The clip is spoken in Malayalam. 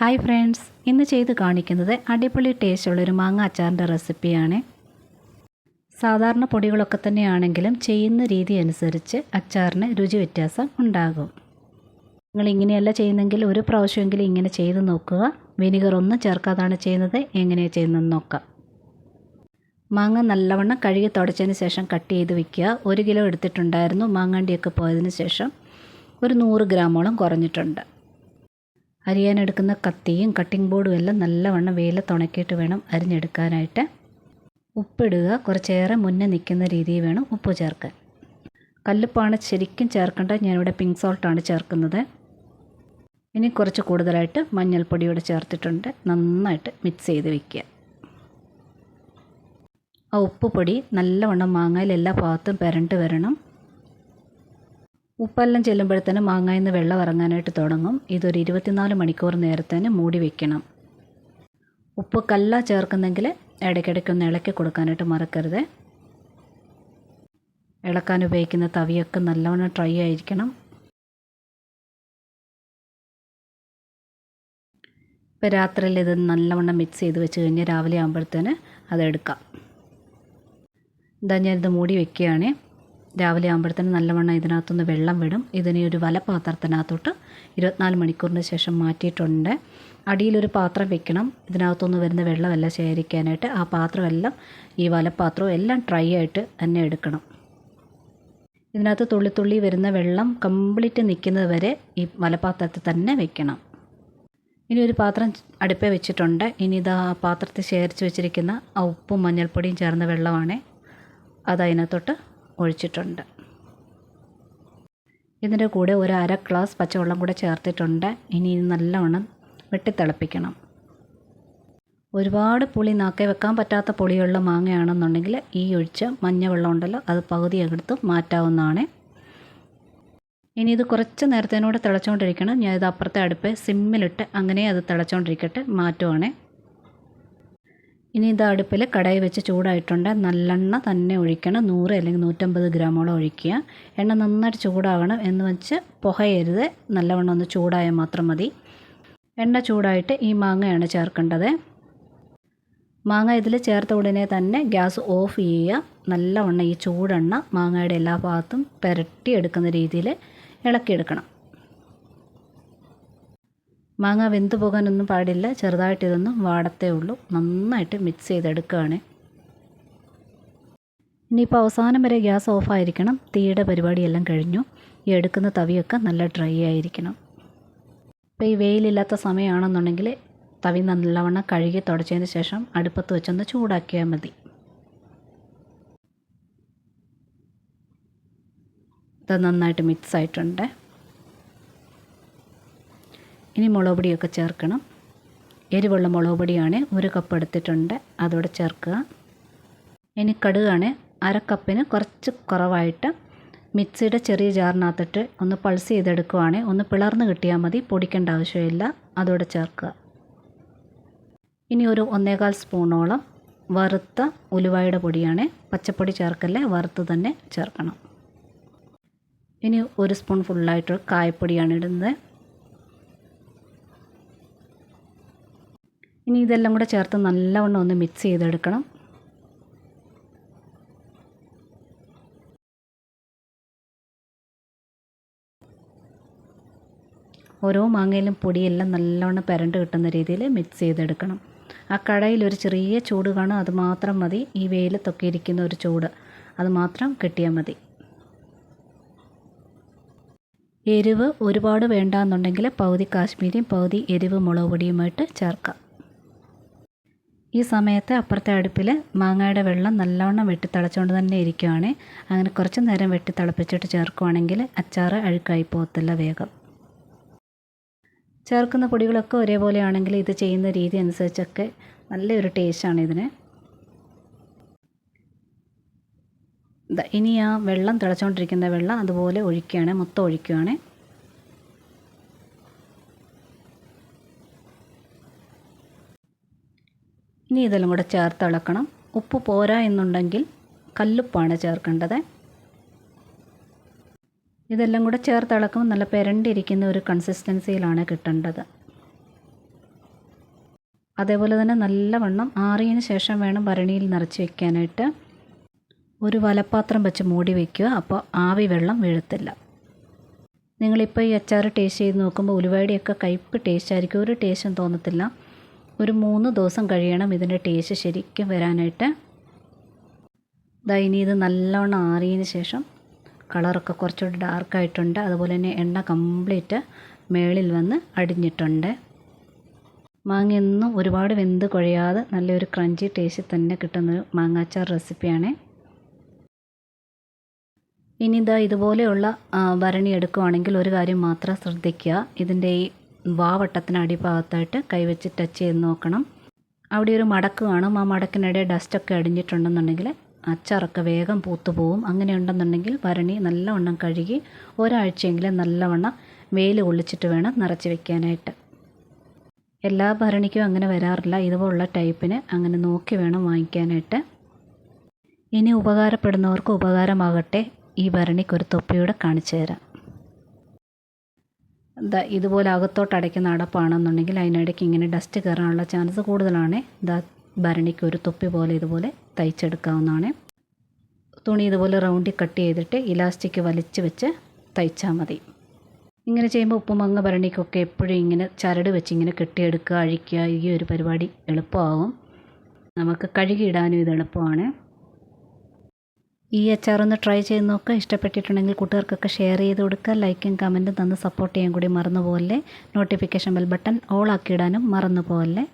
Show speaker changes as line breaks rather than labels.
ഹായ് ഫ്രണ്ട്സ്, ഇന്ന് ചെയ്ത് കാണിക്കുന്നത് അടിപൊളി ടേസ്റ്റുള്ളൊരു മാങ്ങ അച്ചാറിൻ്റെ റെസിപ്പിയാണ്. സാധാരണ പൊടികളൊക്കെ തന്നെയാണെങ്കിലും ചെയ്യുന്ന രീതി അനുസരിച്ച് അച്ചാറിന് രുചി വ്യത്യാസം ഉണ്ടാകും. നിങ്ങൾ ഇങ്ങനെയല്ല ചെയ്യുന്നെങ്കിൽ ഒരു പ്രാവശ്യമെങ്കിലും ഇങ്ങനെ ചെയ്ത് നോക്കുക. വിനിഗർ ഒന്നും ചേർക്കാതാണ് ചെയ്യുന്നത്. എങ്ങനെയാണ് ചെയ്യുന്നതെന്ന് നോക്കാം. മാങ്ങ നല്ലവണ്ണം കഴുകി തുടച്ചതിന് ശേഷം കട്ട് ചെയ്ത് വയ്ക്കുക. 1 കിലോ എടുത്തിട്ടുണ്ടായിരുന്നു. മാങ്ങാണ്ടിയൊക്കെ പോയതിന് ശേഷം ഒരു 100 ഗ്രാമോളം കുറഞ്ഞിട്ടുണ്ട്. അരിയാനെടുക്കുന്ന കത്തിയും കട്ടിംഗ് ബോർഡും എല്ലാം നല്ലവണ്ണം വെയിലത്ത് ഉണക്കിയിട്ട് വേണം അരിഞ്ഞെടുക്കാനായിട്ട്. ഉപ്പിടുക. കുറച്ചേറെ മുന്നേ നിൽക്കുന്ന രീതിയിൽ വേണം ഉപ്പ് ചേർക്കാൻ. കല്ലുപ്പാണ് ശരിക്കും ചേർക്കേണ്ടത്. ഞാനിവിടെ പിങ്ക് സോൾട്ടാണ് ചേർക്കുന്നത്. ഇനി കുറച്ച് കൂടുതലായിട്ട് മഞ്ഞൾപ്പൊടിയോടെ ചേർത്തിട്ടുണ്ട്. നന്നായിട്ട് മിക്സ് ചെയ്ത് വയ്ക്കുക. ആ ഉപ്പ് പൊടി നല്ലവണ്ണം മാങ്ങയിൽ എല്ലാ ഭാഗത്തും പുരണ്ട് വരണം. ഉപ്പെല്ലാം ചെല്ലുമ്പോഴത്തേനും മാങ്ങയിൽ നിന്ന് വെള്ളം ഇറങ്ങാനായിട്ട് തുടങ്ങും. ഇതൊരു 24 മണിക്കൂർ നേരത്തേന് മൂടി വയ്ക്കണം. ഉപ്പ് കല്ല ചേർക്കുന്നെങ്കിൽ ഇടയ്ക്കിടയ്ക്കൊന്ന് ഇളക്കി കൊടുക്കാനായിട്ട് മറക്കരുത്. ഇളക്കാൻ ഉപയോഗിക്കുന്ന തവിയൊക്കെ നല്ലവണ്ണം ഡ്രൈ ആയിരിക്കണം. ഇപ്പോൾ രാത്രിയിൽ ഇത് നല്ലവണ്ണം മിക്സ് ചെയ്ത് വെച്ച് കഴിഞ്ഞാൽ രാവിലെ ആകുമ്പോഴത്തേന് അതെടുക്കാം. ഞാനിത് മൂടി വയ്ക്കുകയാണ്. രാവിലെ ആകുമ്പോഴത്തേന് നല്ലവണ്ണം ഇതിനകത്തുനിന്ന് വെള്ളം വിടും. ഇതിനെ ഒരു വലപാത്രത്തിനകത്തോട്ട് 24 മണിക്കൂറിന് ശേഷം മാറ്റിയിട്ടുണ്ട്. അടിയിലൊരു പാത്രം വെക്കണം. ഇതിനകത്തുനിന്ന് വരുന്ന വെള്ളമെല്ലാം ശേഖരിക്കാനായിട്ട്. ആ പാത്രമെല്ലാം ഈ വലപാത്രവും എല്ലാം ഡ്രൈ ആയിട്ട് തന്നെ എടുക്കണം. ഇതിനകത്ത് തുള്ളി തുള്ളി വരുന്ന വെള്ളം കംപ്ലീറ്റ് നിൽക്കുന്നത് വരെ ഈ വലപാത്രത്തിൽ തന്നെ വെക്കണം. ഇനി ഒരു പാത്രം അടുപ്പേ വെച്ചിട്ടുണ്ട്. ഇനി ഇത് ആ പാത്രത്തിൽ ശേഖരിച്ച് വെച്ചിരിക്കുന്ന ആ ഉപ്പും മഞ്ഞൾപ്പൊടിയും ചേർന്ന വെള്ളമാണ്. അതതിനകത്തോട്ട് ഒഴിച്ചിട്ടുണ്ട്. ഇതിൻ്റെ കൂടെ ഒരു 1/2 ഗ്ലാസ് പച്ചവെള്ളം കൂടെ ചേർത്തിട്ടുണ്ട്. ഇനി നല്ലവണ്ണം വെട്ടിത്തിളപ്പിക്കണം. ഒരുപാട് പുളി നാക്കെ വെക്കാൻ പറ്റാത്ത പുളിയുള്ള മാങ്ങയാണെന്നുണ്ടെങ്കിൽ ഈ ഒഴിച്ച മഞ്ഞവെള്ളം ഉണ്ടല്ലോ അത് പകുതി എടുത്ത് മാറ്റാവുന്നതാണ്. ഇനി ഇത് കുറച്ച് നേരത്തേനോട് തിളച്ചുകൊണ്ടിരിക്കണം. ഞാനിത് അപ്പുറത്തെ അടുപ്പ് സിമ്മിലിട്ട് അങ്ങനെ അത് തിളച്ചുകൊണ്ടിരിക്കട്ടെ, മാറ്റുവാണേ. ഇനി ഇത് അടുപ്പിൽ കടായി വെച്ച് ചൂടായിട്ടുണ്ട്. നല്ലെണ്ണ തന്നെ ഒഴിക്കണം. 100 അല്ലെങ്കിൽ 150 ഗ്രാമോളം ഒഴിക്കുക. എണ്ണ നന്നായിട്ട് ചൂടാകണം. എന്ന് വെച്ച് പുകയരുത്. നല്ലവണ്ണം ഒന്ന് ചൂടായാൽ മാത്രം മതി. എണ്ണ ചൂടായിട്ട് ഈ മാങ്ങയാണ് ചേർക്കേണ്ടത്. മാങ്ങ ഇതിൽ ചേർത്ത ഉടനെ തന്നെ ഗ്യാസ് ഓഫ് ചെയ്യുക. നല്ലവണ്ണം ഈ ചൂടെണ്ണ മാങ്ങയുടെ എല്ലാ ഭാഗത്തും പുരട്ടി എടുക്കുന്ന രീതിയിൽ ഇളക്കിയെടുക്കണം. മാങ്ങ വെന്ത് പോകാനൊന്നും പാടില്ല. ചെറുതായിട്ട് ഇതൊന്നും വാടത്തേ ഉള്ളൂ. നന്നായിട്ട് മിക്സ് ചെയ്തെടുക്കുകയാണ്. ഇനിയിപ്പോൾ അവസാനം വരെ ഗ്യാസ് ഓഫായിരിക്കണം. തീയുടെ പരിപാടിയെല്ലാം കഴിഞ്ഞു. ഈ എടുക്കുന്ന തവിയൊക്കെ നല്ല ഡ്രൈ ആയിരിക്കണം. ഇപ്പോൾ ഈ വെയിലില്ലാത്ത സമയമാണെന്നുണ്ടെങ്കിൽ തവി നല്ലവണ്ണം കഴുകി തുടച്ചതിന് ശേഷം അടുപ്പത്ത് വെച്ചൊന്ന് ചൂടാക്കിയാൽ മതി. ഇത് നന്നായിട്ട് മിക്സ് ആയിട്ടുണ്ട്. ഇനി മുളക് പൊടിയൊക്കെ ചേർക്കണം. എരിവുള്ള മുളക് പൊടിയാണ് 1 കപ്പ് എടുത്തിട്ടുണ്ട്. അതോടെ ചേർക്കുക. ഇനി കടുകാണ്. 1/2 കപ്പിന് കുറച്ച് കുറവായിട്ട് മിക്സിയുടെ ചെറിയ ജാറിനകത്തിട്ട് ഒന്ന് പൾസ് ചെയ്തെടുക്കുവാണ്. ഒന്ന് പിളർന്ന് കിട്ടിയാൽ മതി. പൊടിക്കേണ്ട ആവശ്യമില്ല. അതോടെ ചേർക്കുക. ഇനി ഒരു 1/4 സ്പൂണോളം വറുത്ത ഉലുവായുടെ പൊടിയാണ്. പച്ചപ്പൊടി ചേർക്കല്ലേ, വറുത്ത് തന്നെ ചേർക്കണം. ഇനി 1 സ്പൂൺ ഫുള്ളായിട്ട് കായപ്പൊടിയാണ് ഇടുന്നത്. ഇനി ഇതെല്ലാം കൂടെ ചേർത്ത് നല്ലവണ്ണം ഒന്ന് മിക്സ് ചെയ്തെടുക്കണം. ഓരോ മാങ്ങയിലും പൊടിയെല്ലാം നല്ലവണ്ണം പുരണ്ട് കിട്ടുന്ന രീതിയിൽ മിക്സ് ചെയ്തെടുക്കണം. ആ കടയിൽ ഒരു ചെറിയ ചൂട് കാണും. അത് മാത്രം മതി. ഈ വെയിലത്തൊക്കെ ഇരിക്കുന്ന ഒരു ചൂട് അത് മാത്രം കിട്ടിയാൽ മതി. എരിവ് ഒരുപാട് വേണ്ടാന്നുണ്ടെങ്കിൽ പകുതി കാശ്മീരിയും പകുതി എരിവ് മുളക് പൊടിയുമായിട്ട് ചേർക്കാം. ഈ സമയത്ത് അപ്പുറത്തെ അടുപ്പിൽ മാങ്ങയുടെ വെള്ളം നല്ലവണ്ണം വെട്ടിത്തിളച്ചുകൊണ്ട് തന്നെ ഇരിക്കുകയാണ്. അങ്ങനെ കുറച്ച് നേരം വെട്ടിത്തിളപ്പിച്ചിട്ട് ചേർക്കുവാണെങ്കിൽ അച്ചാർ അഴുക്കായി പോകത്തില്ല വേഗം. ചേർക്കുന്ന പൊടികളൊക്കെ ഒരേപോലെ ആണെങ്കിൽ ഇത് ചെയ്യുന്ന രീതി അനുസരിച്ചൊക്കെ നല്ലൊരു ടേസ്റ്റാണ് ഇതിന്. ഇനി ആ വെള്ളം തിളച്ചുകൊണ്ടിരിക്കുന്ന വെള്ളം അതുപോലെ ഒഴിക്കുകയാണ്. മൊത്തം ഒഴിക്കുകയാണ്. ഇനി ഇതെല്ലാം കൂടെ ചേർത്ത് ഇളക്കണം. ഉപ്പ് പോരാ എന്നുണ്ടെങ്കിൽ കല്ലുപ്പാണ് ചേർക്കേണ്ടത്. ഇതെല്ലാം കൂടെ ചേർത്ത് ഇളക്കുമ്പോൾ നല്ല പെരണ്ടിരിക്കുന്ന ഒരു കൺസിസ്റ്റൻസിയിലാണ് കിട്ടേണ്ടത്. അതേപോലെ തന്നെ നല്ലവണ്ണം ആറിയതിന് ശേഷം വേണം ഭരണിയിൽ നിറച്ച് വെക്കാനായിട്ട്. ഒരു വലപ്പാത്രം വെച്ച് മൂടി വയ്ക്കുക, അപ്പോൾ ആവി വെള്ളം വീഴത്തില്ല. നിങ്ങളിപ്പോൾ ഈ അച്ചാർ ടേസ്റ്റ് ചെയ്ത് നോക്കുമ്പോൾ ഉലുവയുടെയൊക്കെ കയ്പ്പ് ടേസ്റ്റ് ആയിരിക്കും, ഒരു ടേസ്റ്റും തോന്നത്തില്ല. ഒരു 3 ദിവസം കഴിയണം ഇതിൻ്റെ ടേസ്റ്റ് ശരിക്കും വരാനായിട്ട്. ഇനി ഇത് നല്ലവണ്ണം ആറിയതിന് ശേഷം കളറൊക്കെ കുറച്ചുകൂടി ഡാർക്കായിട്ടുണ്ട്. അതുപോലെ തന്നെ എണ്ണ കംപ്ലീറ്റ് മേളിൽ വന്ന് അടിഞ്ഞിട്ടുണ്ട്. മാങ്ങയൊന്നും ഒരുപാട് വെന്ത് കുഴയാതെ നല്ലൊരു ക്രഞ്ചി ടേസ്റ്റ് തന്നെ കിട്ടുന്നൊരു മാങ്ങാച്ചാർ റെസിപ്പിയാണ്. ഇനി ഇതുപോലെയുള്ള ഭരണി എടുക്കുകയാണെങ്കിൽ ഒരു കാര്യം മാത്രം ശ്രദ്ധിക്കുക. ഇതിൻ്റെ ഈ വാവട്ടത്തിന് അടിഭാഗത്തായിട്ട് കൈവച്ച് ടച്ച് ചെയ്ത് നോക്കണം. അവിടെ ഒരു മടക്ക് കാണും. ആ മടക്കിനിടെ ഡസ്റ്റൊക്കെ അടിഞ്ഞിട്ടുണ്ടെന്നുണ്ടെങ്കിൽ അച്ചാറൊക്കെ വേഗം പൂത്തു പോവും. അങ്ങനെ ഉണ്ടെന്നുണ്ടെങ്കിൽ ഭരണി നല്ലവണ്ണം കഴുകി ഒരാഴ്ചയെങ്കിലും നല്ലവണ്ണം വെയിൽ കൊള്ളിച്ചിട്ട് വേണം നിറച്ച് വെക്കാനായിട്ട്. എല്ലാ ഭരണിക്കും അങ്ങനെ വരാറില്ല. ഇതുപോലുള്ള ടൈപ്പിന് അങ്ങനെ നോക്കി വേണം വാങ്ങിക്കാനായിട്ട്. ഇനി ഉപകാരപ്പെടുന്നവർക്ക് ഉപകാരമാകട്ടെ, ഈ ഭരണിക്കൊരു തൊപ്പിയൂടെ കാണിച്ചു തരാം. ഇതുപോലെ അകത്തോട്ട് അടയ്ക്കുന്ന അടപ്പാണെന്നുണ്ടെങ്കിൽ അതിനിടയ്ക്ക് ഇങ്ങനെ ഡസ്റ്റ് കയറാനുള്ള ചാൻസ് കൂടുതലാണ്. ഭരണിക്ക് ഒരു തൊപ്പി പോലെ ഇതുപോലെ തയ്ച്ചെടുക്കാവുന്നതാണ്. തുണി ഇതുപോലെ റൗണ്ടിൽ കട്ട് ചെയ്തിട്ട് ഇലാസ്റ്റിക് വലിച്ച് വെച്ച് തയ്ച്ചാൽ മതി. ഇങ്ങനെ ചെയ്യുമ്പോൾ ഉപ്പുമാങ്ങ ഭരണിക്കൊക്കെ എപ്പോഴും ഇങ്ങനെ ചരട് വെച്ച് ഇങ്ങനെ കെട്ടിയെടുക്കുക, അഴിക്കുക, ഈ ഒരു പരിപാടി എളുപ്പമാകും. നമുക്ക് കഴുകിയിടാനും ഇത് എളുപ്പമാണ്. ഈ അച്ചാറൊന്ന് ട്രൈ ചെയ്ത് നോക്കുക. ഇഷ്ടപ്പെട്ടിട്ടുണ്ടെങ്കിൽ കൂട്ടുകാർക്കൊക്കെ ഷെയർ ചെയ്ത് കൊടുക്കുക. ലൈക്കും കമൻറ്റും തന്ന് സപ്പോർട്ട് ചെയ്യാൻ കൂടി മറന്നു പോകല്ലേ. നോട്ടിഫിക്കേഷൻ ബെൽ ബട്ടൺ ഓൾ ആക്കിയിടാനും മറന്നു പോകല്ലേ.